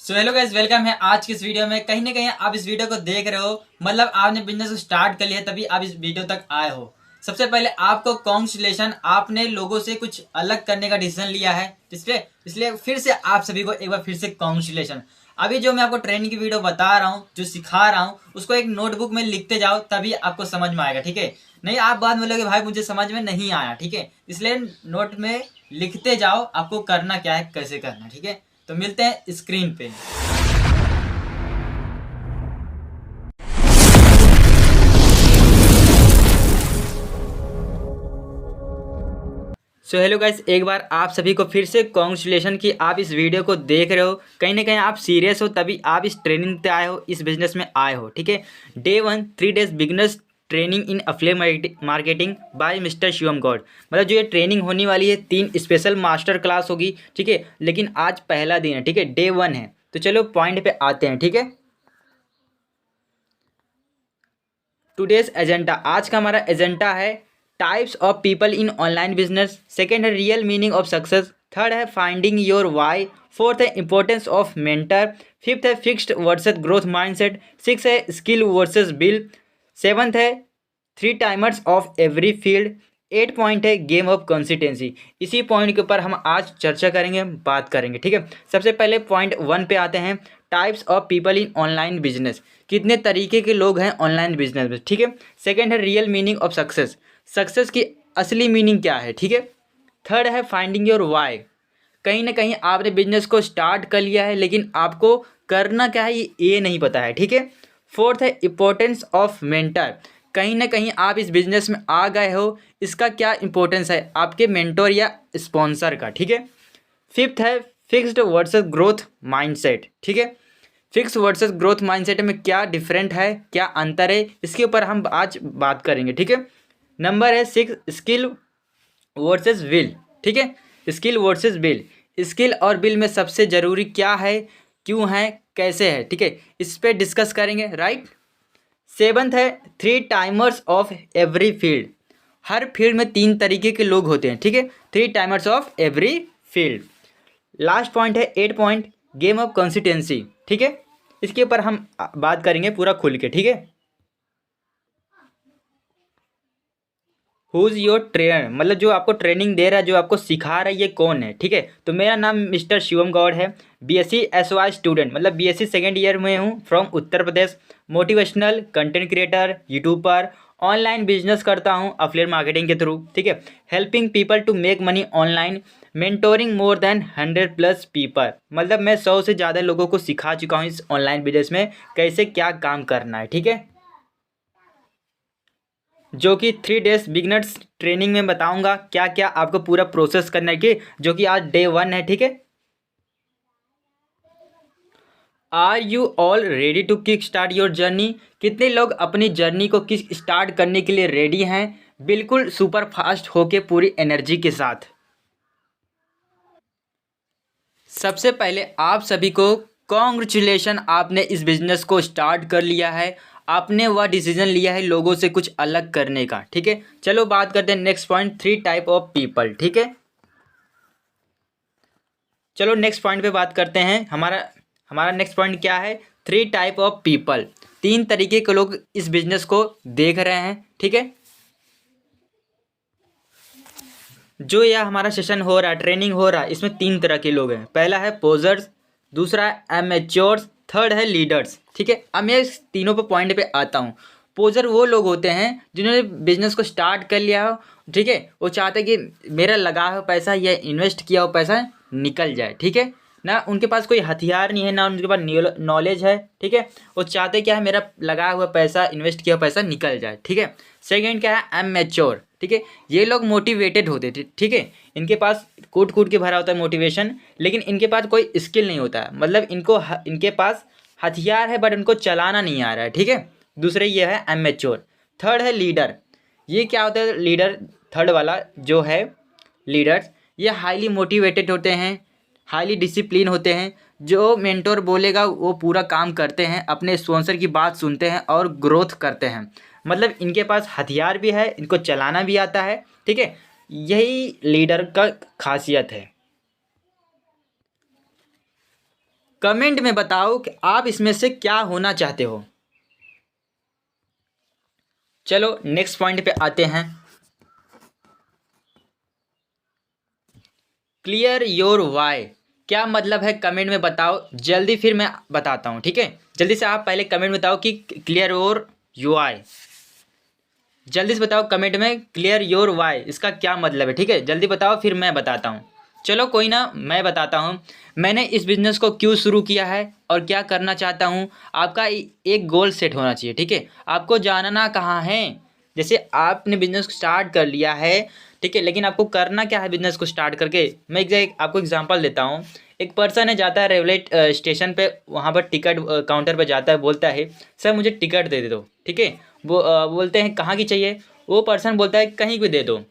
So hello guys, welcome है आज की इस वीडियो में। कहीं ना कहीं आप इस वीडियो को देख रहे हो, मतलब आपने बिजनेस स्टार्ट कर लिया तभी आप इस वीडियो तक आए हो। सबसे पहले आपको कॉन्ग्रेचुलेशन, आपने लोगों से कुछ अलग करने का डिसीजन लिया है, इसलिए फिर से आप सभी को एक बार फिर से कॉन्ग्रेचुलेशन। अभी जो मैं आपको ट्रेनिंग की वीडियो बता रहा हूँ, जो सिखा रहा हूँ, उसको एक नोटबुक में लिखते जाओ, तभी आपको समझ में आएगा। ठीक है, नहीं आप बाद में बोलोगे भाई मुझे समझ में नहीं आया। ठीक है, इसलिए नोट में लिखते जाओ आपको करना क्या है, कैसे करना है। ठीक है, तो मिलते हैं स्क्रीन पे। सो हेलो गाइस, एक बार आप सभी को फिर से कॉन्ग्रेचुलेशन कि आप इस वीडियो को देख रहे हो। कहीं ना कहीं आप सीरियस हो, तभी आप इस ट्रेनिंग पे आए हो, इस बिजनेस में आए हो। ठीक है, day 1 3 days beginners training in affiliate marketing by mister Shivam Gaur. मतलब जो ये ट्रेनिंग होने वाली है, 3 स्पेशल मास्टर क्लास होगी। ठीक है, लेकिन आज पहला दिन है। ठीक है, डे 1 है। तो चलो पॉइंट पे आते हैं। ठीक है, टुडेज एजेंडा, आज का हमारा एजेंडा है types of people in online business. Second है real meaning of success. Third है फाइंडिंग योर वाई। फोर्थ है इंपॉर्टेंस ऑफ मेंटर। फिफ्थ है fixed versus growth mindset. Six है स्किल वर्सेस बिल। सेवंथ है 3 timers of every field. 8 point है game of consistency. इसी point के ऊपर हम आज चर्चा करेंगे, बात करेंगे। ठीक है, सबसे पहले पॉइंट 1 पे आते हैं, types of people in online business. कितने तरीके के लोग हैं ऑनलाइन बिजनेस में। ठीक है, सेकंड है real meaning of success, success की असली मीनिंग क्या है। ठीक है, थर्ड है फाइंडिंग योर वाई, कहीं ना कहीं आपने बिजनेस को स्टार्ट कर लिया है लेकिन आपको करना क्या है ये नहीं पता है। ठीक है, फोर्थ है इंपॉर्टेंस ऑफ मेंटर, कहीं ना कहीं आप इस बिजनेस में आ गए हो, इसका क्या इंपॉर्टेंस है आपके मेंटोर या स्पॉन्सर का। ठीक है, फिफ्थ है फिक्स्ड वर्सेस ग्रोथ माइंडसेट। ठीक है, फिक्स वर्सेस ग्रोथ माइंडसेट में क्या डिफरेंट है, क्या अंतर है, इसके ऊपर हम आज बात करेंगे। ठीक है, नंबर है 6 स्किल वर्सेस विल। ठीक है, स्किल वर्सेस बिल, स्किल और बिल में सबसे ज़रूरी क्या है, क्यों है, कैसे है। ठीक है, इस पर डिस्कस करेंगे। राइट, सेवंथ है 3 timers of every field, her field में 3 तरीके के लोग होते हैं। ठीक है, 3 timers of every field. Last point है 8 पॉइंट गेम ऑफ कंसिस्टेंसी। ठीक है, इसके ऊपर हम बात करेंगे पूरा खुल के। ठीक है, हु इज़ योर ट्रेनर, मतलब जो आपको ट्रेनिंग दे रहा है, जो आपको सिखा रहा है, ये कौन है। ठीक है, तो मेरा नाम मिस्टर शिवम गौड़ है, बीएससी एसवाई स्टूडेंट, मतलब बीएससी सेकेंड ईयर में हूँ, from Uttar Pradesh. Motivational content creator, YouTuber, online business करता हूँ अफिलिएट मार्केटिंग के थ्रू। ठीक है, helping people to make money online, mentoring more than 100+ people, मतलब मैं 100 से ज़्यादा लोगों को सिखा चुका हूँ इस ऑनलाइन बिजनेस में कैसे क्या काम करना है। ठीक है, जो कि 3 डेज बिगनर्स ट्रेनिंग में बताऊंगा क्या क्या आपको पूरा प्रोसेस करना है, कि जो कि आज डे 1 है। ठीक है, are you all ready to kick start your journey, कितने लोग अपनी जर्नी को किक स्टार्ट करने के लिए रेडी हैं, बिल्कुल सुपर फास्ट होके पूरी एनर्जी के साथ। सबसे पहले आप सभी को कॉन्ग्रेचुलेशन, आपने इस बिजनेस को स्टार्ट कर लिया है, आपने वह डिसीजन लिया है लोगों से कुछ अलग करने का। ठीक है, चलो बात करते हैं next point, 3 type of people. ठीक है, चलो नेक्स्ट पॉइंट पे बात करते हैं। हमारा हमारा नेक्स्ट पॉइंट क्या है, 3 टाइप ऑफ पीपल, 3 तरीके के लोग इस बिजनेस को देख रहे हैं। ठीक है, जो यह हमारा सेशन हो रहा है, ट्रेनिंग हो रहा है, इसमें 3 तरह के लोग हैं। पहला है पोजर्स, दूसरा है एमेच्योर्स, थर्ड है लीडर्स। ठीक है, अब मैं इस तीनों पे पॉइंट पे आता हूँ। पोजर वो लोग होते हैं जिन्होंने बिजनेस को स्टार्ट कर लिया हो। ठीक है, वो चाहते हैं कि मेरा लगा हुआ पैसा या इन्वेस्ट किया हुआ पैसा निकल जाए। ठीक है ना, उनके पास कोई हथियार नहीं है, ना उनके पास नॉलेज है। ठीक है, वो चाहते क्या है, मेरा लगा हुआ पैसा, इन्वेस्ट किया हुआ पैसा निकल जाए। ठीक है, सेकेंड क्या है, एमेच्योर। ठीक है, ये लोग मोटिवेटेड होते थे। ठीक है, इनके पास कूट कूट के भरा होता है मोटिवेशन, लेकिन इनके पास कोई स्किल नहीं होता है, मतलब इनके पास हथियार है बट उनको चलाना नहीं आ रहा है। ठीक है, दूसरे ये है एमेच्योर। थर्ड है लीडर, ये क्या होता है लीडर, थर्ड वाला जो है लीडर्स, ये हाईली मोटिवेटेड होते हैं, हाईली डिसिप्लिन होते हैं, जो मेंटोर बोलेगा वो पूरा काम करते हैं, अपने स्पॉन्सर की बात सुनते हैं और ग्रोथ करते हैं, मतलब इनके पास हथियार भी है, इनको चलाना भी आता है। ठीक है, यही लीडर का खासियत है। कमेंट में बताओ कि आप इसमें से क्या होना चाहते हो। चलो नेक्स्ट पॉइंट पे आते हैं। क्लियर योर वाई क्या मतलब है, कमेंट में बताओ जल्दी, फिर मैं बताता हूँ। ठीक है, जल्दी से आप पहले कमेंट में बताओ कि क्लियर योर वाई, जल्दी से बताओ कमेंट में क्लियर योर वाई इसका क्या मतलब है। ठीक है, जल्दी बताओ फिर मैं बताता हूँ। चलो कोई ना, मैं बताता हूँ मैंने इस बिज़नेस को क्यों शुरू किया है और क्या करना चाहता हूँ। आपका एक गोल सेट होना चाहिए। ठीक है, आपको जानना कहाँ है। जैसे आपने बिजनेस स्टार्ट कर लिया है, ठीक है, लेकिन आपको करना क्या है बिजनेस को स्टार्ट करके। मैं आपको एग्जांपल देता हूँ। एक पर्सन है, जाता है रेलवे स्टेशन पे, वहाँ पर टिकट काउंटर पे जाता है, बोलता है सर मुझे टिकट दे दो। ठीक है, वो बोलते हैं कहाँ की चाहिए, वो पर्सन बोलता है कहीं भी दे दो।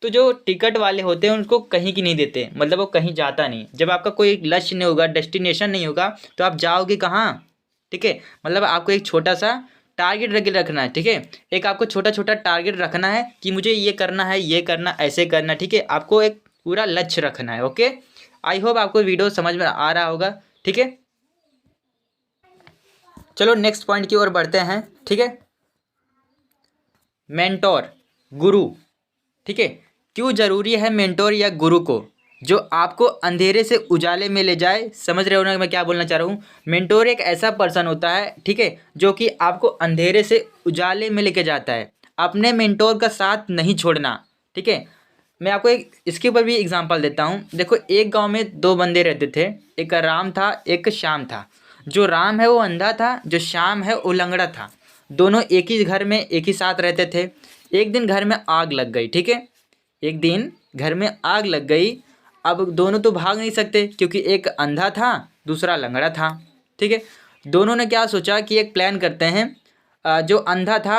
तो जो टिकट वाले होते हैं उनको कहीं की नहीं देते, मतलब वो कहीं जाता नहीं। जब आपका कोई लक्ष्य नहीं होगा, डेस्टिनेशन नहीं होगा, तो आप जाओगे कहाँ। ठीक है, मतलब आपको एक छोटा सा टारगेट रखना है। ठीक है, एक आपको छोटा छोटा टारगेट रखना है कि मुझे ये करना है, ये करना, ऐसे करना। ठीक है, आपको एक पूरा लक्ष्य रखना है। ओके, आई होप आपको वीडियो समझ में आ रहा होगा। ठीक है, चलो नेक्स्ट पॉइंट की ओर बढ़ते हैं। ठीक है, मेंटोर, गुरु। ठीक है, क्यों जरूरी है मेंटोर या गुरु को, जो आपको अंधेरे से उजाले में ले जाए। समझ रहे हो ना मैं क्या बोलना चाह रहा हूँ। मेंटोर एक ऐसा पर्सन होता है, ठीक है, जो कि आपको अंधेरे से उजाले में लेके जाता है। अपने मेंटोर का साथ नहीं छोड़ना। ठीक है, मैं आपको एक इसके ऊपर भी एग्जांपल देता हूँ। देखो, एक गांव में दो बंदे रहते थे, एक राम था एक श्याम था। जो राम है वो अंधा था, जो श्याम है वो लंगड़ा था। दोनों एक ही घर में एक ही साथ रहते थे। एक दिन घर में आग लग गई। ठीक है, एक दिन घर में आग लग गई। अब दोनों तो भाग नहीं सकते क्योंकि एक अंधा था, दूसरा लंगड़ा था। ठीक है, दोनों ने क्या सोचा कि एक प्लान करते हैं। जो अंधा था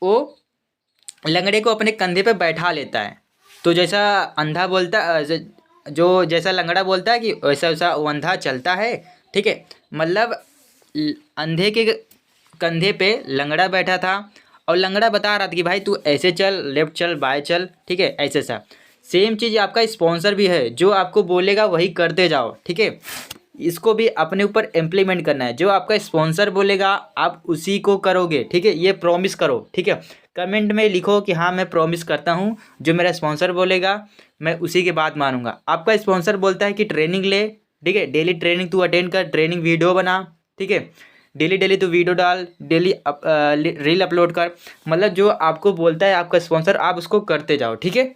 वो लंगड़े को अपने कंधे पे बैठा लेता है। तो जैसा अंधा बोलता जो जैसा लंगड़ा बोलता है कि वैसा वैसा वो अंधा चलता है। ठीक है, मतलब अंधे के कंधे पे लंगड़ा बैठा था और लंगड़ा बता रहा था कि भाई तू ऐसे चल, लेफ्ट चल, बाएं चल। ठीक है, ऐसे सा सेम चीज़ आपका स्पॉन्सर भी है, जो आपको बोलेगा वही करते जाओ। ठीक है, इसको भी अपने ऊपर इम्प्लीमेंट करना है। जो आपका स्पॉन्सर बोलेगा आप उसी को करोगे। ठीक है, ये प्रॉमिस करो। ठीक है, कमेंट में लिखो कि हाँ मैं प्रॉमिस करता हूँ, जो मेरा स्पॉन्सर बोलेगा मैं उसी की बात मानूंगा। आपका स्पॉन्सर बोलता है कि ट्रेनिंग ले, ठीक है, डेली ट्रेनिंग तू अटेंड कर, ट्रेनिंग वीडियो बना। ठीक है, डेली डेली तू वीडियो डाल, डेली रील अपलोड कर। मतलब जो आपको बोलता है आपका स्पॉन्सर, आप उसको करते जाओ। ठीक है,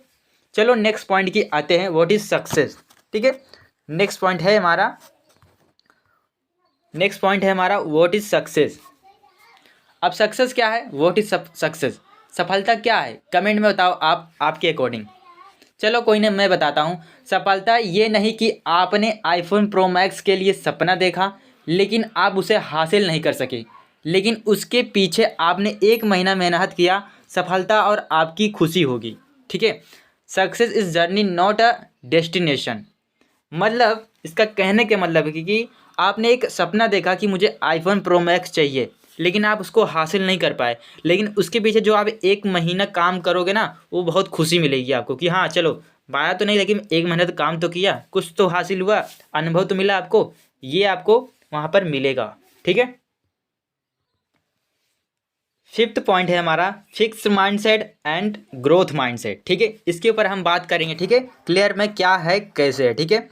चलो नेक्स्ट पॉइंट की आते हैं, व्हाट इज सक्सेस। ठीक है, नेक्स्ट पॉइंट है हमारा व्हाट इज सक्सेस। अब सक्सेस क्या है, व्हाट इज सक्सेस, सफलता क्या है, कमेंट में बताओ आप आपके अकॉर्डिंग। चलो कोई नहीं, मैं बताता हूँ। सफलता ये नहीं कि आपने आईफोन प्रो मैक्स के लिए सपना देखा लेकिन आप उसे हासिल नहीं कर सके, लेकिन उसके पीछे आपने 1 महीना मेहनत किया, सफलता और आपकी खुशी होगी। ठीक है, success is journey not a destination. मतलब इसका कहने के मतलब है कि आपने एक सपना देखा कि मुझे आईफोन प्रो मैक्स चाहिए, लेकिन आप उसको हासिल नहीं कर पाए, लेकिन उसके पीछे जो आप 1 महीना काम करोगे ना, वो बहुत खुशी मिलेगी आपको कि हाँ चलो पाया तो नहीं, लेकिन 1 महीना तो काम तो किया, कुछ तो हासिल हुआ, अनुभव तो मिला आपको। ये आपको वहाँ पर मिलेगा। ठीक है, फिफ्थ पॉइंट है हमारा fixed mindset and growth mindset. ठीक है, इसके ऊपर हम बात करेंगे। ठीक है, क्लियर में क्या है कैसे है। ठीक है,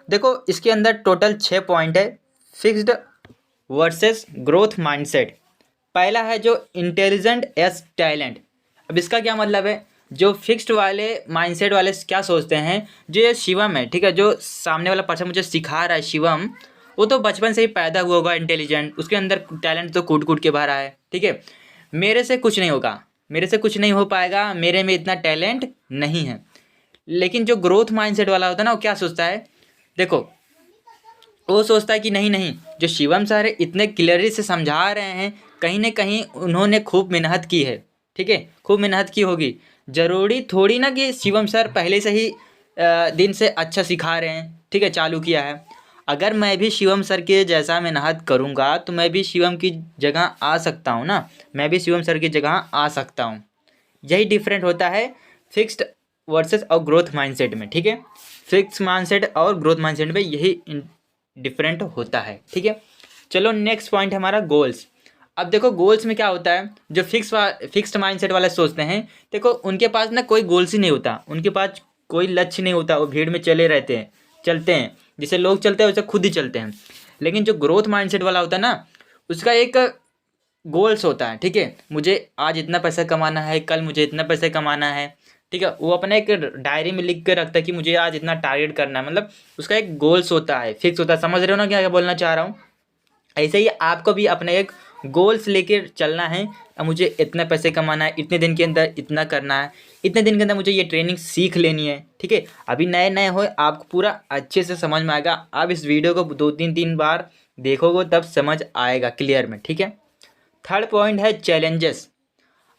देखो इसके अंदर टोटल 6 पॉइंट है, फिक्स्ड वर्सेस ग्रोथ माइंडसेट। पहला है जो इंटेलिजेंट एस टैलेंट। अब इसका क्या मतलब है, जो फिक्स्ड वाले माइंडसेट वाले क्या सोचते हैं, जो ये शिवम है, ठीक है, जो सामने वाला पर्सन मुझे सिखा रहा है शिवम, वो तो बचपन से ही पैदा हुआ होगा इंटेलिजेंट, उसके अंदर टैलेंट तो कूट कूट के भरा है। ठीक है, मेरे से कुछ नहीं होगा, मेरे से कुछ नहीं हो पाएगा, मेरे में इतना टैलेंट नहीं है। लेकिन जो ग्रोथ माइंडसेट वाला होता है ना, वो क्या सोचता है, देखो वो सोचता है कि नहीं नहीं, जो शिवम सर है इतने क्लियरली से समझा रहे हैं, कहीं ना कहीं उन्होंने खूब मेहनत की है। ठीक है, खूब मेहनत की होगी, ज़रूरी थोड़ी ना कि शिवम सर पहले से ही दिन से अच्छा सिखा रहे हैं। ठीक है, चालू किया है। अगर मैं भी शिवम सर के जैसा मेहनत करूँगा तो मैं भी शिवम की जगह आ सकता हूँ ना, मैं भी शिवम सर की जगह आ सकता हूँ। यही डिफरेंट होता है फिक्स्ड वर्सेस और ग्रोथ माइंडसेट में। ठीक है, फिक्स माइंडसेट और ग्रोथ माइंडसेट में यही डिफरेंट होता है। ठीक है, चलो नेक्स्ट पॉइंट है हमारा गोल्स। अब देखो गोल्स में क्या होता है, जो फिक्स्ड माइंडसेट वाले सोचते हैं, देखो उनके पास ना कोई गोल्स ही नहीं होता, उनके पास कोई लक्ष्य नहीं होता, वो भीड़ में चलते हैं जैसे लोग चलते हैं वैसे खुद ही चलते हैं। लेकिन जो ग्रोथ माइंडसेट वाला होता है ना, उसका एक गोल्स होता है। ठीक है, मुझे आज इतना पैसा कमाना है, कल मुझे इतना पैसा कमाना है। ठीक है, वो अपना एक डायरी में लिख कर रखता है कि मुझे आज इतना टारगेट करना है, मतलब उसका एक गोल्स होता है, फिक्स होता है। समझ रहे हो ना क्या क्या बोलना चाह रहा हूँ? ऐसे ही आपको भी अपने एक गोल्स लेकर चलना है। अब मुझे इतने पैसे कमाना है, इतने दिन के अंदर इतना करना है, इतने दिन के अंदर मुझे ये ट्रेनिंग सीख लेनी है। ठीक है, अभी नए नए हो, आपको पूरा अच्छे से समझ में आएगा। आप इस वीडियो को 2-3 बार देखोगे तब समझ आएगा क्लियर में। ठीक है, थर्ड पॉइंट है चैलेंजेस।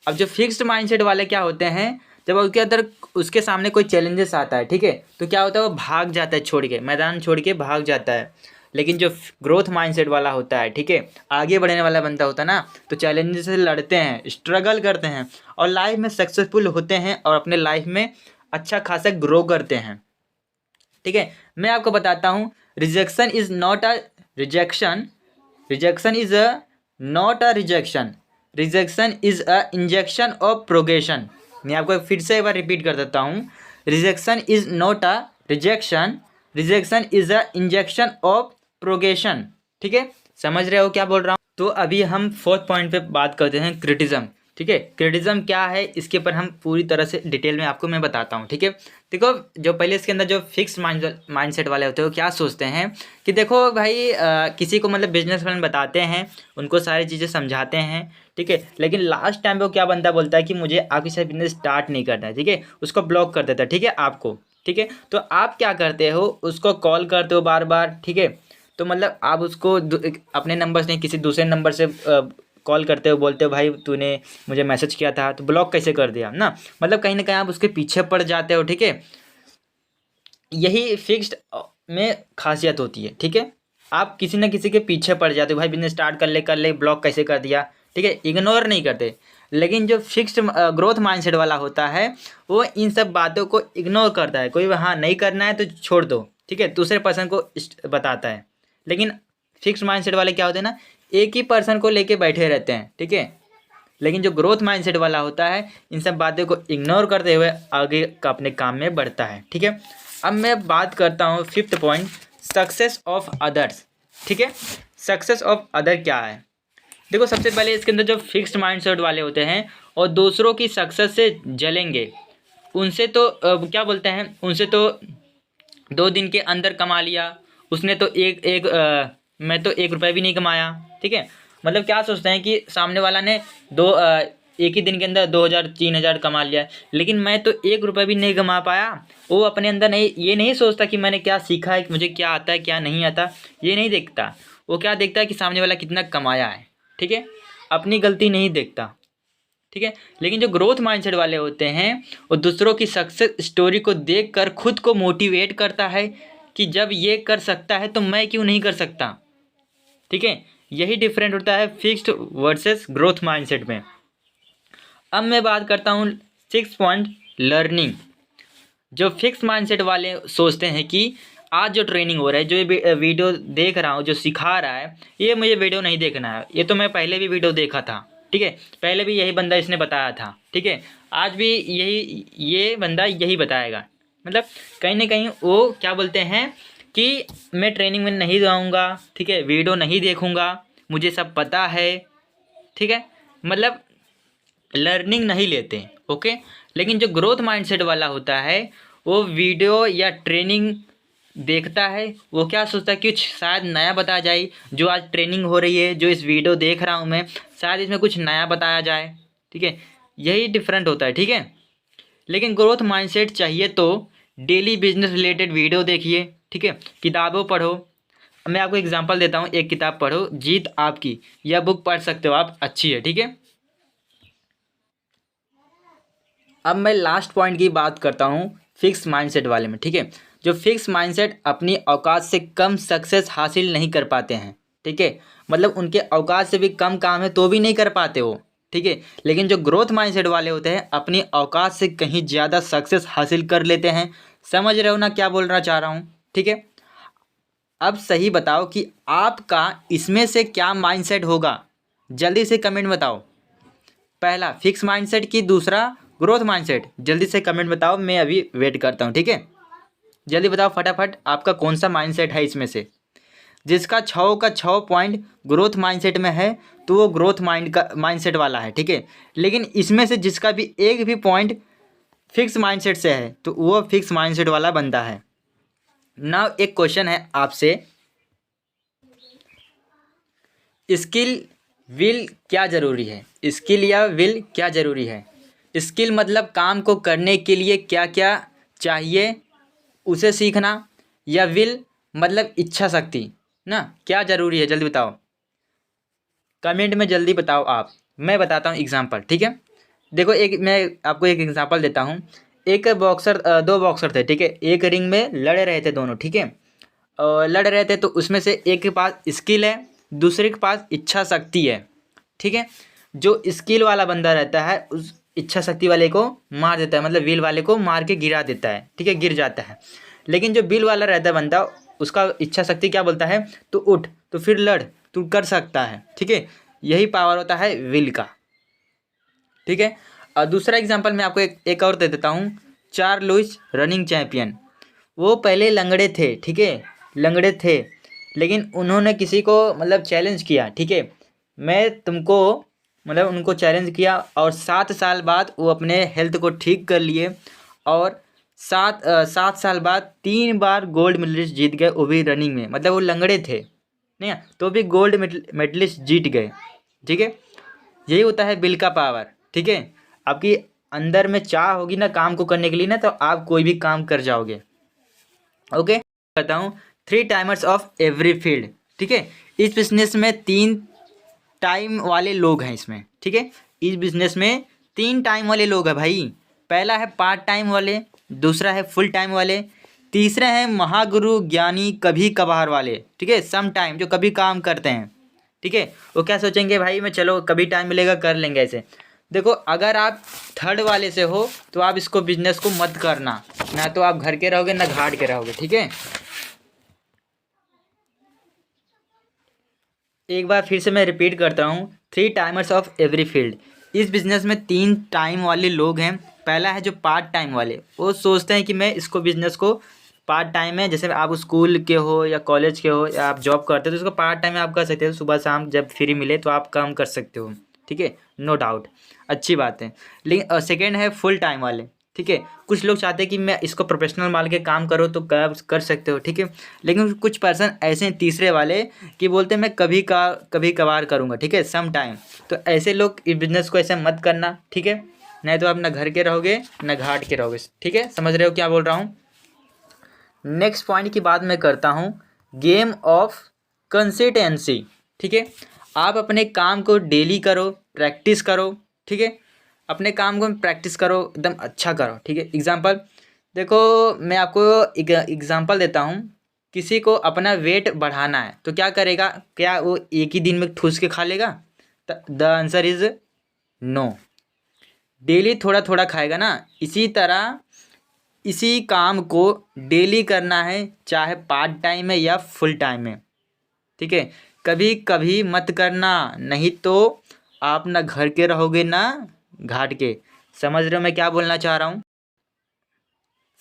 अब जो फिक्स्ड माइंडसेट वाले क्या होते हैं, जब उसके सामने कोई चैलेंजेस आता है, ठीक है, तो क्या होता है, वो भाग जाता है, छोड़ के मैदान छोड़ के भाग जाता है। लेकिन जो ग्रोथ माइंडसेट वाला होता है, ठीक है, आगे बढ़ने वाला बंदा होता है ना, तो चैलेंजेस से लड़ते हैं, स्ट्रगल करते हैं और लाइफ में सक्सेसफुल होते हैं और अपने लाइफ में अच्छा खासा ग्रो करते हैं। ठीक है, मैं आपको बताता हूँ, rejection is not a rejection, rejection is a not a rejection, rejection is a injection of progression. मैं आपको फिर से एक बार रिपीट कर देता हूँ, rejection is not a rejection, rejection is a injection of progression. ठीक है, समझ रहे हो क्या बोल रहा हूँ? तो अभी हम फोर्थ पॉइंट पे बात करते हैं, क्रिटिज्म। ठीक है, क्रिटिज्म क्या है, इसके ऊपर हम पूरी तरह से डिटेल में आपको मैं बताता हूँ। ठीक है, देखो जो पहले इसके अंदर जो फिक्स माइंडसेट वाले होते हैं वो क्या सोचते हैं कि देखो भाई किसी को मतलब बिजनेस प्लान बताते हैं, उनको सारी चीज़ें समझाते हैं। ठीक है, लेकिन लास्ट टाइम पे वो क्या बंदा बोलता है कि मुझे आपके साथ बिजनेस स्टार्ट नहीं करना है। ठीक है, उसको ब्लॉक कर देता है। ठीक है, आपको, ठीक है, तो आप क्या करते हो, उसको कॉल करते हो बार बार। ठीक है, तो मतलब आप उसको अपने नंबर से नहीं किसी दूसरे नंबर से कॉल करते हो, बोलते हो भाई तूने मुझे मैसेज किया था तो ब्लॉक कैसे कर दिया ना, मतलब कहीं ना कहीं आप उसके पीछे पड़ जाते हो। ठीक है, यही फिक्स्ड में खासियत होती है। ठीक है, आप किसी न किसी के पीछे पड़ जाते हो, भाई बिजनेस स्टार्ट कर ले, ब्लॉक कैसे कर दिया। ठीक है, इग्नोर नहीं करते। लेकिन जो फिक्स्ड ग्रोथ माइंडसेट वाला होता है वो इन सब बातों को इग्नोर करता है। कोई हाँ नहीं करना है तो छोड़ दो, ठीक है, दूसरे पर्सन को बताता है। लेकिन फिक्स्ड माइंडसेट वाले क्या होते हैं ना, एक ही पर्सन को लेके बैठे रहते हैं। ठीक है, लेकिन जो ग्रोथ माइंडसेट वाला होता है इन सब बातों को इग्नोर करते हुए आगे का अपने काम में बढ़ता है। ठीक है, अब मैं बात करता हूँ fifth point, success of others. ठीक है, सक्सेस ऑफ अदर क्या है, देखो सबसे पहले इसके अंदर जो फिक्स्ड माइंडसेट वाले होते हैं और दूसरों की सक्सेस से जलेंगे, उनसे तो क्या बोलते हैं, उनसे तो 2 दिन के अंदर कमा लिया, उसने तो मैं तो 1 रुपये भी नहीं कमाया। ठीक है, मतलब क्या सोचते हैं कि सामने वाला ने एक ही दिन के अंदर 2,000-3,000 कमा लिया, लेकिन मैं तो 1 रुपये भी नहीं कमा पाया। वो अपने अंदर ये नहीं सोचता कि मैंने क्या सीखा है, मुझे क्या आता है क्या नहीं आता, ये नहीं देखता। वो क्या देखता है कि सामने वाला कितना कमाया है। ठीक है, अपनी गलती नहीं देखता। ठीक है, लेकिन जो ग्रोथ माइंडसेट वाले होते हैं वो दूसरों की सक्सेस स्टोरी को देखकर खुद को मोटिवेट करता है कि जब ये कर सकता है तो मैं क्यों नहीं कर सकता। ठीक है, यही डिफरेंट होता है फिक्स्ड वर्सेस ग्रोथ माइंडसेट में। अब मैं बात करता हूँ 6 पॉइंट, लर्निंग। जो फिक्स माइंडसेट वाले सोचते हैं कि आज जो ट्रेनिंग हो रहा है, जो ये वीडियो देख रहा हूँ, जो सिखा रहा है, ये मुझे वीडियो नहीं देखना है, ये तो मैं पहले भी वीडियो देखा था। ठीक है, पहले भी यही बंदा इसने बताया था। ठीक है, आज भी ये बंदा यही बताएगा। मतलब कहीं ना कहीं वो क्या बोलते हैं कि मैं ट्रेनिंग में नहीं जाऊँगा, ठीक है, वीडियो नहीं देखूँगा, मुझे सब पता है। ठीक है, मतलब लर्निंग नहीं लेते। ओके, लेकिन जो ग्रोथ माइंडसेट वाला होता है वो वीडियो या ट्रेनिंग देखता है, वो क्या सोचता है कि कुछ शायद नया बताया जाए, जो आज ट्रेनिंग हो रही है, जो इस वीडियो देख रहा हूँ मैं, शायद इसमें कुछ नया बताया जाए। ठीक है, यही डिफरेंट होता है। ठीक है, लेकिन ग्रोथ माइंडसेट चाहिए तो डेली बिजनेस रिलेटेड वीडियो देखिए। ठीक है, किताबों पढ़ो। मैं आपको एग्जांपल देता हूँ, एक किताब पढ़ो, जीत आपकी, यह बुक पढ़ सकते हो आप, अच्छी है। ठीक है, अब मैं लास्ट पॉइंट की बात करता हूँ फिक्स माइंडसेट वाले में। ठीक है, जो फिक्स माइंडसेट अपनी औकात से कम सक्सेस हासिल नहीं कर पाते हैं। ठीक है, मतलब उनके औकात से भी कम काम है तो भी नहीं कर पाते वो। ठीक है, लेकिन जो ग्रोथ माइंडसेट वाले होते हैं अपनी औकात से कहीं ज़्यादा सक्सेस हासिल कर लेते हैं। समझ रहे हो ना क्या बोलना चाह रहा हूँ? ठीक है, अब सही बताओ कि आपका इसमें से क्या माइंडसेट होगा, जल्दी से कमेंट बताओ। पहला फिक्स माइंडसेट कि दूसरा ग्रोथ माइंडसेट, जल्दी से कमेंट बताओ, मैं अभी वेट करता हूँ, ठीक है। जल्दी बताओ फटाफट आपका कौन सा माइंडसेट है इसमें से। जिसका 6 का 6 पॉइंट ग्रोथ माइंडसेट में है तो वो ग्रोथ माइंडसेट वाला है, ठीक है। लेकिन इसमें से जिसका भी एक भी पॉइंट फिक्स माइंडसेट से है तो वो फिक्स माइंडसेट वाला बंदा है। नाउ एक क्वेश्चन है आपसे, स्किल विल क्या ज़रूरी है? स्किल या विल क्या ज़रूरी है? स्किल मतलब काम को करने के लिए क्या क्या चाहिए उसे सीखना, या विल मतलब इच्छा शक्ति ना, क्या ज़रूरी है जल्दी बताओ, कमेंट में जल्दी बताओ आप। मैं बताता हूँ एग्जांपल, ठीक है। देखो एक मैं आपको एक एग्जांपल देता हूँ। एक बॉक्सर, दो बॉक्सर थे, ठीक है। एक रिंग में लड़ रहे थे दोनों, ठीक है। लड़ रहे थे तो उसमें से एक के पास स्किल है, दूसरे के पास इच्छा शक्ति है, ठीक है। जो स्किल वाला बंदा रहता है उस इच्छा शक्ति वाले को मार देता है, मतलब विल वाले को मार के गिरा देता है, ठीक है, गिर जाता है। लेकिन जो विल वाला रहता है बंदा, उसका इच्छा शक्ति क्या बोलता है, तो उठ, तो फिर लड़, तू कर सकता है, ठीक है। यही पावर होता है विल का, ठीक है। और दूसरा एग्जांपल मैं आपको एक और दे देता हूँ। चार्ल्स लुईस रनिंग चैंपियन, वो पहले लंगड़े थे, ठीक है, लंगड़े थे। लेकिन उन्होंने किसी को मतलब चैलेंज किया, ठीक है, मैं तुमको मतलब उनको चैलेंज किया, और 7 साल बाद वो अपने हेल्थ को ठीक कर लिए, और 7 साल बाद 3 बार गोल्ड मेडलिस्ट जीत गए, वो भी रनिंग में। मतलब वो लंगड़े थे नहीं, तो भी गोल्ड मेडलिस्ट जीत गए, ठीक है। यही होता है विल का पावर, ठीक है। आपकी अंदर में चाह होगी ना काम को करने के लिए ना, तो आप कोई भी काम कर जाओगे, ओके। कहता हूँ 3 टाइमर्स ऑफ एवरी फील्ड, ठीक है। इस बिजनेस में 3 टाइम वाले लोग हैं इसमें, ठीक है। इस बिजनेस में 3 टाइम वाले लोग हैं भाई। पहला है पार्ट टाइम वाले, दूसरा है फुल टाइम वाले, तीसरा है महागुरु ज्ञानी कभी कभार वाले, ठीक है, सम टाइम, जो कभी काम करते हैं, ठीक है। वो क्या सोचेंगे भाई, मैं चलो कभी टाइम मिलेगा कर लेंगे ऐसे। देखो अगर आप थर्ड वाले से हो तो आप इसको बिजनेस को मत करना, ना तो आप घर के रहोगे ना घाट के रहोगे, ठीक है। एक बार फिर से मैं रिपीट करता हूँ, 3 टाइमर्स ऑफ एवरी फील्ड। इस बिज़नेस में 3 टाइम वाले लोग हैं। पहला है जो पार्ट टाइम वाले, वो सोचते हैं कि मैं इसको बिज़नेस को पार्ट टाइम में, जैसे आप स्कूल के हो या कॉलेज के हो या आप जॉब करते हो तो इसको पार्ट टाइम में आप कर सकते हो, सुबह शाम जब फ्री मिले तो आप काम कर सकते हो, ठीक है, नो डाउट, अच्छी बात है। लेकिन सेकेंड है फुल टाइम वाले, ठीक है। कुछ लोग चाहते हैं कि मैं इसको प्रोफेशनल मान के काम करो तो कर सकते हो, ठीक है। लेकिन कुछ पर्सन ऐसे हैं तीसरे वाले कि बोलते हैं मैं कभी कभार करूँगा, ठीक है, सम टाइम। तो ऐसे लोग इस बिज़नेस को ऐसे मत करना, ठीक है, नहीं तो आप ना घर के रहोगे ना घाट के रहोगे, ठीक है। समझ रहे हो क्या बोल रहा हूँ। नेक्स्ट पॉइंट की बात मैं करता हूँ, गेम ऑफ कंसिस्टेंसी, ठीक है। आप अपने काम को डेली करो, प्रैक्टिस करो, ठीक है। अपने काम को प्रैक्टिस करो, एकदम अच्छा करो, ठीक है। एग्जांपल देखो, मैं आपको एक एग्जांपल देता हूँ। किसी को अपना वेट बढ़ाना है तो क्या करेगा, क्या वो एक ही दिन में ठूस के खा लेगा? The answer is no, daily थोड़ा थोड़ा खाएगा ना। इसी तरह इसी काम को डेली करना है, चाहे पार्ट टाइम में या फुल टाइम में, ठीक है। कभी कभी मत करना, नहीं तो आप ना घर के रहोगे ना घाट के। समझ रहे हो मैं क्या बोलना चाह रहा हूँ।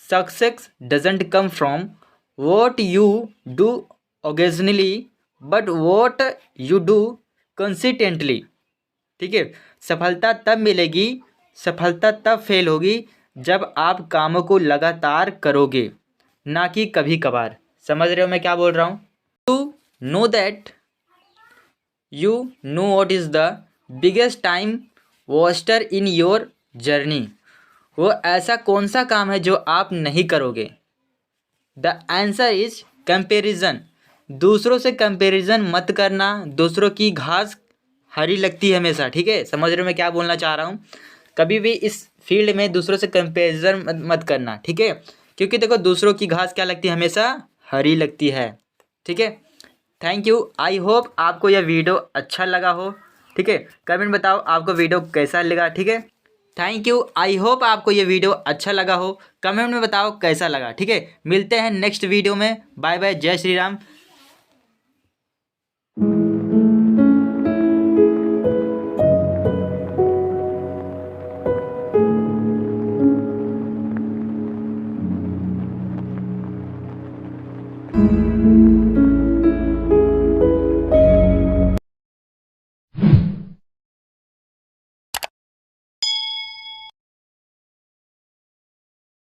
Success doesn't come from what you do occasionally, but what you do consistently, ठीक है। सफलता तब मिलेगी, सफलता तब फेल होगी जब आप कामों को लगातार करोगे, ना कि कभी कभार। समझ रहे हो मैं क्या बोल रहा हूँ। You know that, you know what is the biggest time Wester in your journey. वो ऐसा कौन सा काम है जो आप नहीं करोगे? The answer is comparison. दूसरों से कंपेरिजन मत करना, दूसरों की घास हरी लगती है हमेशा, ठीक है। समझ रहे हो मैं क्या बोलना चाह रहा हूँ। कभी भी इस फील्ड में दूसरों से कंपेरिजन मत करना, ठीक है। क्योंकि देखो दूसरों की घास क्या लगती है, हमेशा हरी लगती है, ठीक है। थैंक यू, आई होप आपको यह वीडियो अच्छा लगा हो, ठीक है। कमेंट बताओ आपको वीडियो कैसा लगा, ठीक है। थैंक यू, आई होप आपको ये वीडियो अच्छा लगा हो, कमेंट में बताओ कैसा लगा, ठीक है। मिलते हैं नेक्स्ट वीडियो में, बाय बाय, जय श्री राम। है।